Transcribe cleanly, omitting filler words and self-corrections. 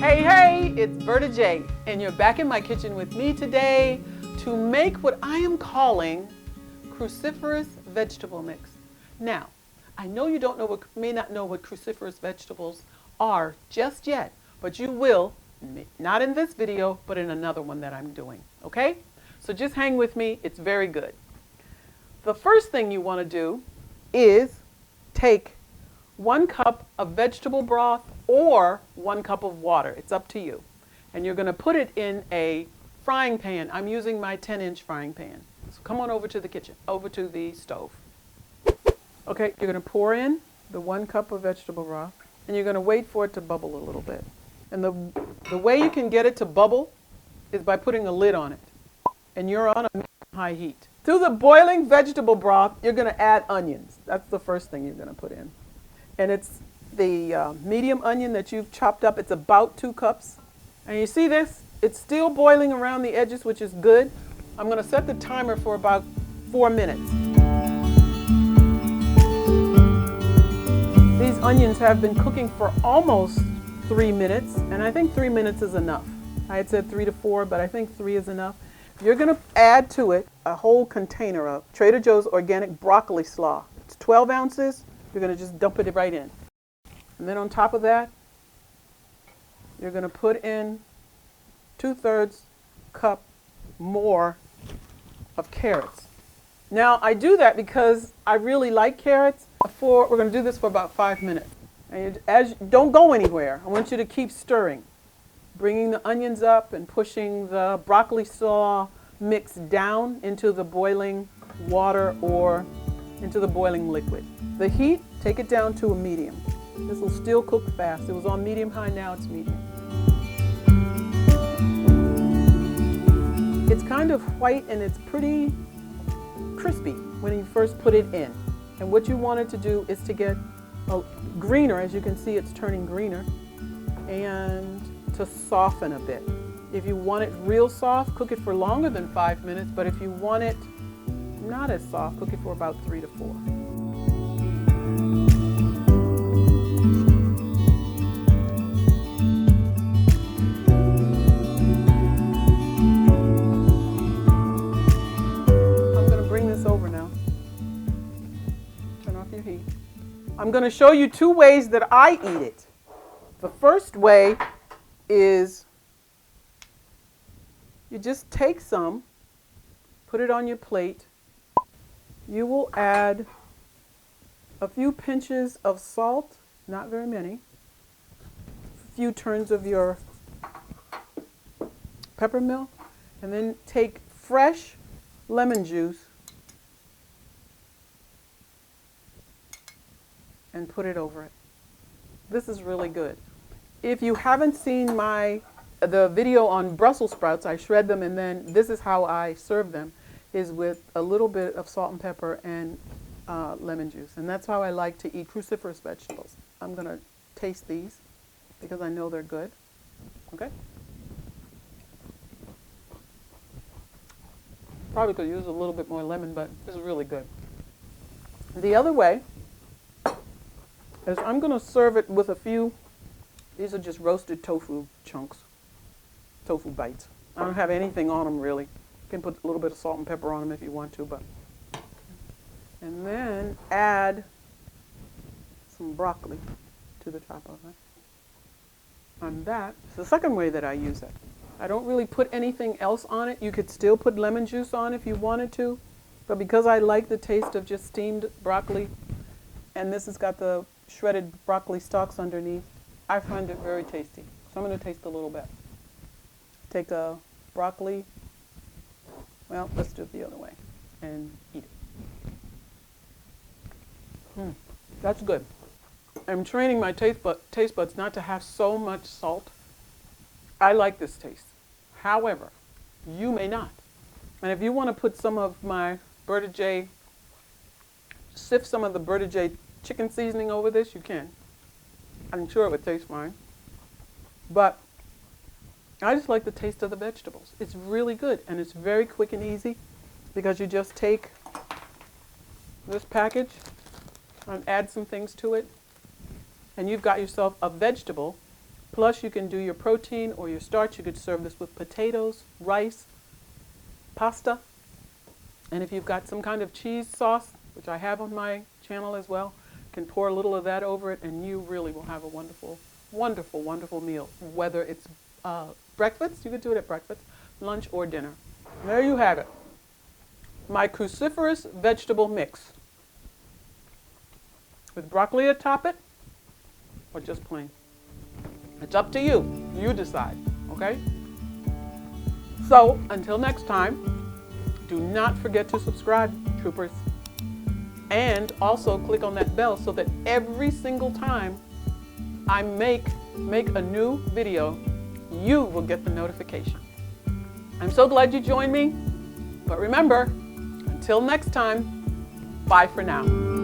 Hey, hey, it's Berta J, and you're back in my kitchen with me today to make what I am calling cruciferous vegetable mix. Now, I know you may not know what cruciferous vegetables are just yet, but you will, not in this video, but in another one that I'm doing, okay? So just hang with me, it's very good. The first thing you want to do is take 1 cup of vegetable broth or 1 cup of water. It's up to you. And you're going to put it in a frying pan. I'm using my 10-inch frying pan. So come on over to the kitchen, over to the stove. Okay, you're going to pour in the 1 cup of vegetable broth, and you're going to wait for it to bubble a little bit. And the way you can get it to bubble is by putting a lid on it. And you're on a high heat. To the boiling vegetable broth, you're going to add onions. That's the first thing you're going to put in. And it's the medium onion that you've chopped up. It's about 2 cups. And you see this? It's still boiling around the edges, which is good. I'm going to set the timer for about 4 minutes. These onions have been cooking for almost 3 minutes, and I think 3 minutes is enough. I had said 3 to 4, but I think 3 is enough. You're going to add to it a whole container of Trader Joe's organic broccoli slaw. It's 12 ounces. You're going to just dump it right in. And then on top of that, you're going to put in 2/3 cup more of carrots. Now, I do that because I really like carrots. We're going to do this for about 5 minutes. And don't go anywhere. I want you to keep stirring, bringing the onions up and pushing the broccoli slaw mix down into the boiling water or into the boiling liquid. The heat, take it down to a medium. This will still cook fast. It was on medium-high, now it's medium. It's kind of white and it's pretty crispy when you first put it in. And what you want it to do is to get greener. As you can see, it's turning greener, and to soften a bit. If you want it real soft, cook it for longer than 5 minutes, but if you want it not as soft, cook it for about 3 to 4. I'm going to show you 2 ways that I eat it. The first way is you just take some, put it on your plate. You will add a few pinches of salt, not very many, a few turns of your peppermint, and then take fresh lemon juice and put it over it. This is really good. If you haven't seen the video on Brussels sprouts, I shred them, and then this is how I serve them, is with a little bit of salt and pepper and lemon juice. And that's how I like to eat cruciferous vegetables. I'm going to taste these because I know they're good. Okay? Probably could use a little bit more lemon, but this is really good. The other way is I'm going to serve it with a few, these are just roasted tofu chunks, tofu bites. I don't have anything on them really. You can put a little bit of salt and pepper on them if you want to, but. And then add some broccoli to the top of it. And that's the second way that I use it. I don't really put anything else on it. You could still put lemon juice on if you wanted to, but because I like the taste of just steamed broccoli, and this has got the shredded broccoli stalks underneath, I find it very tasty. So I'm going to taste a little bit. Take a broccoli, well, let's do it the other way, and eat it. That's good. I'm training my taste buds not to have so much salt. I like this taste. However, you may not. And if you want to put some of my Berta J, sift some of the Berta J chicken seasoning over this, you can. I'm sure it would taste fine. But I just like the taste of the vegetables. It's really good, and it's very quick and easy because you just take this package and add some things to it, and you've got yourself a vegetable Plus, you can do your protein or your starch. You could serve this with potatoes, rice, pasta. And if you've got some kind of cheese sauce, which I have on my channel as well, can pour a little of that over it, and you really will have a wonderful, wonderful, wonderful meal. Whether it's breakfast, you could do it at breakfast, lunch, or dinner. There you have it. My cruciferous vegetable mix. With broccoli atop it, or just plain. It's up to you. You decide, okay? So, until next time, do not forget to subscribe, troopers. And also click on that bell so that every single time I make a new video, you will get the notification. I'm so glad you joined me. But remember, until next time, bye for now.